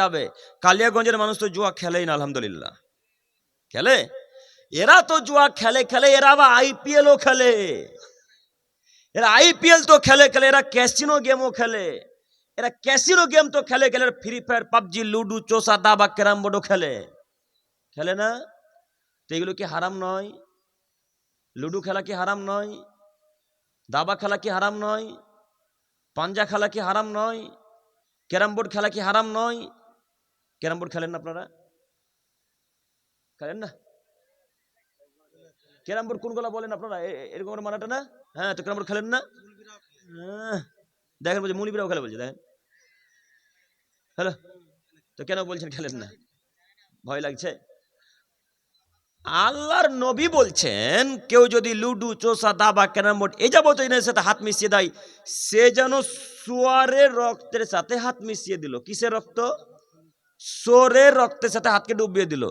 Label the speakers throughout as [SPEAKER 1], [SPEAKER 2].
[SPEAKER 1] যাবে। কালিয়াগঞ্জের মানুষ তো জুয়া খেলেই না, আলহামদুলিল্লাহ। খেলে? এরা তো জুয়া খেলে খেলে, এরা আবার আইপিএলও খেলে। এরা আইপিএল তো খেলে খেলে, এরা ক্যাসিনো গেমও খেলে। এরা ক্যাসিনো গেম তো খেলে খেলে, ফ্রি ফায়ার, পাবজি, লুডু, চোষা, দাবা, ক্যারাম বোর্ডও খেলে। খেলে না? তো এগুলো কি হারাম নয়? লুডু খেলা কি হারাম নয়? দাবা খেলা কি হারাম নয়? পাঞ্জা খেলা কি হারাম নয়? ক্যারাম বোর্ড খেলা কি হারাম নয়? ক্যারাম বোর্ড খেলেন না আপনারা? খেলেন না? ক্যারাম বোর্ড কোনগুলো বলেন আপনারা? এরকম মানাটা না? হ্যাঁ, তো ক্যারাম বোর্ড খেলেন না? দেখেন বলছে মুনিবিরাও খেলে, বলছে দেখেন। হ্যালো, তো কেন বলছেন খেলেন না? ভয় লাগছে? আল্লাহর নবী বলছেন, কেউ যদি লুডু, চোষা, দাবা, ক্যারাম বোর্ড এই যাবতীয় জিনিসের সাথে হাত মিশিয়ে দেয়, সে যেন শুয়ারের রক্তের সাথে হাত মিশিয়ে দিল। কিসের রক্ত? সোরের রক্তের সাথে হাতকে ডুবিয়ে দিল।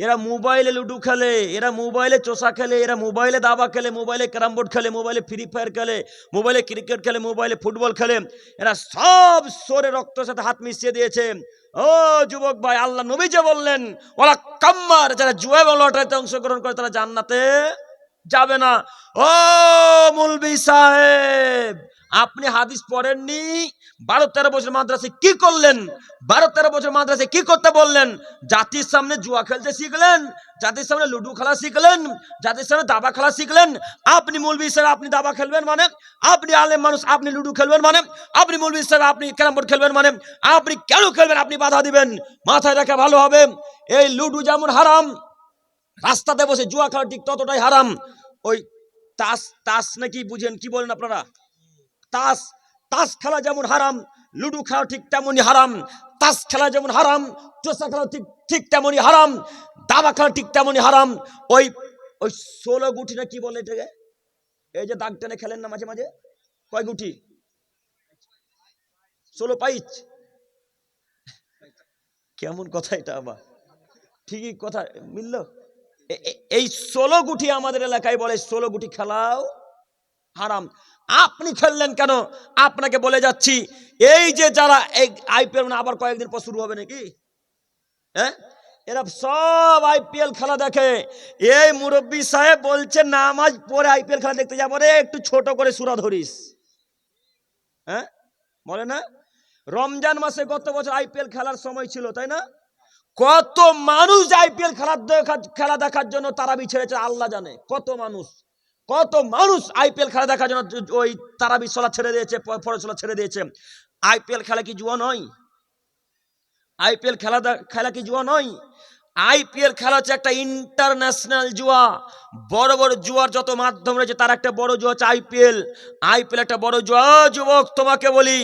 [SPEAKER 1] এরা মোবাইলে লুডু খেলে, এরা মোবাইলে চোষা খেলে, এরা মোবাইলে দাবা খেলে, মোবাইলে ক্যারাম বোর্ড খেলে, মোবাইলে ফ্রি ফায়ার খেলে, মোবাইলে ক্রিকেট খেলে, মোবাইলে ফুটবল খেলে। এরা সব সোরের রক্তের সাথে হাত মিশিয়ে দিয়েছে। ও যুবক ভাই, আল্লাহ নবী যে বললেন, ওরা কাম্মার, যারা জুয়া এবং লটারিতে অংশগ্রহণ করে তারা জান্নাতে যাবে না। ও মুলবি সাহেব, আপনি হাদিস পড়েননি? 12-13 বছর মাদ্রাসায় কি করলেন? 12-13 বছর মাদ্রাসায় কি করতে বললেন? জাতির সামনে জুয়া খেলতে শিখলেন, জাতির সামনে লুডু খেলা শিখলেন, জাতির সামনে দাবা খেলা শিখলেন। আপনি মৌলভী সাহেব, আপনি দাবা খেলবেন মানে? আপনি আলেম মানুষ, আপনি লুডু খেলবেন মানে? আপনি মৌলভী সাহেব, আপনি ক্যারাম বোর্ড খেলবেন মানে? আপনি কেন খেলবেন? আপনি বাধা দিবেন। মাথায় রাখা ভালো হবে, এই লুডু যেমন হারাম, রাস্তাতে বসে জুয়া খেলা ঠিক ততটাই হারাম। ওই তাস, তাস নাকি বুঝেন, কি বলেন আপনারা? তাস, তাস খেলা যেমন হারাম, লুডু খেলা ঠিক তেমনই হারাম। তাস খেলা যেমন হারাম, চোষা খেলা ঠিক ঠিক তেমনই হারাম, দাবা খেলা ঠিক তেমনই হারাম। ওই ওই 16 গুটি না কি বলে এটাকে, এই যে দাগ টেনে খেলেন না মাঝে মাঝে, কয় গুটি? 16 পাইচ। কেমন কথা এটা আবার? ঠিকই কথা মিলল। এই 16 গুটি আমাদের এলাকায় বলে 16 গুটি খেলাও হারাম। আপনি খেললেন কেন? আপনাকে বলে যাচ্ছি, এই যে যারা এই আইপিএল, আবার কয়েকদিন পর শুরু হবে নাকি, হ্যাঁ, এরা সব আইপিএল খেলা দেখে। এই মুরব্বী সাহেব বলছে নামাজ পড়ে আইপিএল খেলা দেখতে যাবো রে, একটু ছোট করে সূরা ধরিস। হ্যাঁ, বলে না? রমজান মাসে গত বছর আইপিএল খেলার সময় ছিল, তাই না? কত মানুষ আইপিএল খেলা দেখার জন্য তারাবি ছেড়েছে, আল্লাহ জানে। কত মানুষ, কত মানুষ আইপিএল খেলা দেখার জন্য ওই তারাবি সালাত ছেড়ে দিয়েছে, ফরজ সালাত ছেড়ে দিয়েছে। আইপিএল খেলা কি জুয়া নয়? আইপিএল খেলা কি জুয়া নয়? আইপিএল খেলা হচ্ছে একটা ইন্টারন্যাশনাল জুয়া। বড় বড় জুয়ার যত মাধ্যম রয়েছে তার একটা বড় জুয়া হচ্ছে আইপিএল। আইপিএল একটা বড় জুয়া। যুবক, তোমাকে বলি,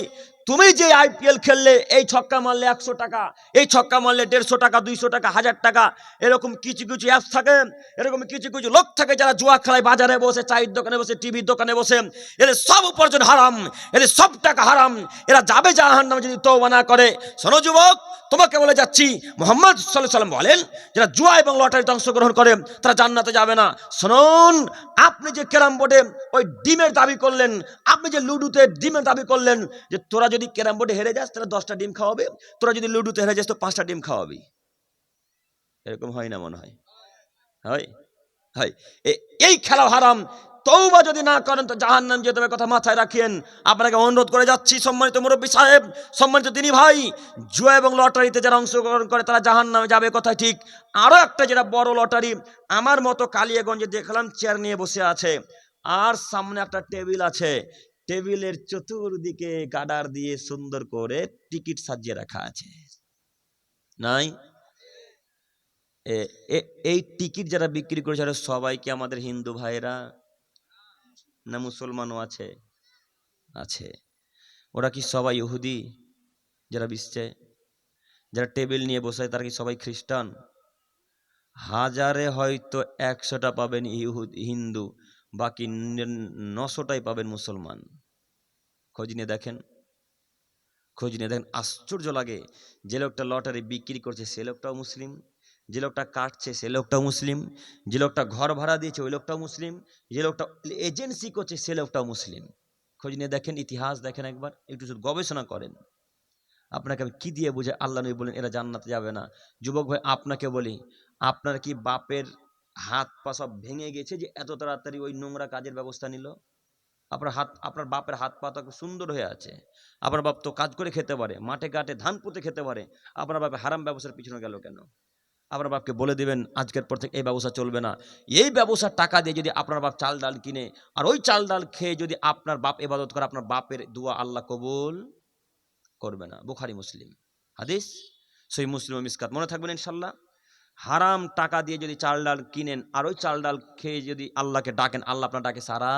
[SPEAKER 1] তুমি যে আইপিএল খেললে, এই ছক্কা মারলে 100 টাকা, এই ছক্কা মারলে 150 টাকা, 200 টাকা, 1000 টাকা, এরকম কিছু কিছু অ্যাপস থাকে, এরকম কিছু কিছু লোক থাকে যারা জুয়া খেলায়, বাজারে বসে, চায়ের দোকানে বসে, টিভির দোকানে বসে। এদের সব উপার্জন হারাম, এদের সব টাকা হারাম। এরা যাবে জাহান্নামে যদি তওবা না করে। শোনো যুবক, তোমাকে বলে যাচ্ছি, মুহাম্মদ সাল্লাল্লাহু আলাইহি ওয়াসাল্লাম বলেন, যারা জুয়া এবং লটারিতে অংশগ্রহণ করে তারা জান্নাতে যাবে না। শুনুন, আপনি যে ক্যারাম বোর্ডে ওই ডিমের দাবি করলেন, আপনি যে লুডুতে ডিমের দাবি করলেন, যে তোরা যদি ক্যারাম বোর্ডে হেরে যাস তাহলে 10টা ডিম খাওয়াবে, তোরা যদি লুডুতে হেরে যাস তো 5টা ডিম খাওয়াবি। এরকম হয় না মনে হয়? হয়, হয়। এই খেলা হারাম। তওবা যদি না করেন তো জাহান্নাম যেতে হবে, কথা মাথায় রাখেন। আপনাকে অনুরোধ করে যাচ্ছি, সম্মানিত মুরব্বী সাহেব, সম্মানিত দিনী ভাই, জুয়া এবং লটারিতে যারা অংশগ্রহণ করে তারা জাহান্নামে যাবে, কথা ঠিক। আরো একটা যেটা বড় লটারি, আমার মতো কালিয়াগঞ্জে দেখলাম চেয়ার নিয়ে বসে আছে, আর সামনে একটা টেবিল আছে, টেবিলের চতুর্দিকে গাডার দিয়ে সুন্দর করে টিকিট সাজিয়ে রাখা আছে, নাই? এই টিকিট যারা বিক্রি করেছে সবাই কি আমাদের হিন্দু ভাইরা না মুসলমানও আছে? আছে। ওরা কি সবাই ইহুদি? যারা বিশছে, যারা টেবিল নিয়ে বসে তারা কি সবাই খ্রিস্টান? হাজারে হয়তো 100টা পাবেন হিন্দু, বাকি 900টাই পাবেন মুসলমান। খোঁজ নিয়ে দেখেন, খোঁজ নিয়ে দেখেন। আশ্চর্য লাগে, যে লোকটা লটারি বিক্রি করছে সে লোকটাও মুসলিম, যে লোকটা কাটছে সে লোকটাও মুসলিম, যে লোকটা ঘর ভাড়া দিয়েছে ওই লোকটাও মুসলিম, যে লোকটা এজেন্সি করছে সে লোকটাও মুসলিম। খোঁজ নিয়ে দেখেন, ইতিহাস দেখেন, একবার একটু গবেষণা করেন। আপনাকে আমি কি দিয়ে বুঝে আল্লাহ নবী বলেন এরা জান্নাতে যাবে না? যুবক ভাই আপনাকে বলি, আপনার কি বাপের হাত পা সব ভেঙে গেছে যে এত তাড়াতাড়ি ওই নোংরা কাজের ব্যবস্থা নিল? আপনার বাপের হাত পা তো সুন্দর হয়ে আছে, আপনার বাপ তো কাজ করে খেতে পারে, মাঠে ঘাটে ধান পুঁতে খেতে পারে, আপনার বাপে হারাম ব্যবসার পিছনে গেল কেন? আপনার বাপকে বলে দিবেন আজকের পর থেকে এই ব্যবসা চলবে না। এই ব্যবসার টাকা দিয়ে যদি আপনার বাপ চাল ডাল কিনে আর ওই চাল ডাল খেয়ে যদি আপনার বাপ ইবাদত করে, আপনার বাপের দোয়া আল্লাহ কবুল করবে না। বুখারী মুসলিম হাদিস, সহিহ মুসলিম ও মিসকাত, মনে থাকবেন ইনশাআল্লাহ। হারাম টাকা দিয়ে যদি চাল ডাল কিনেন আর ওই চাল ডাল খেয়ে যদি আল্লাহকে ডাকেন, আল্লাহ আপনার ডাকে সাড়া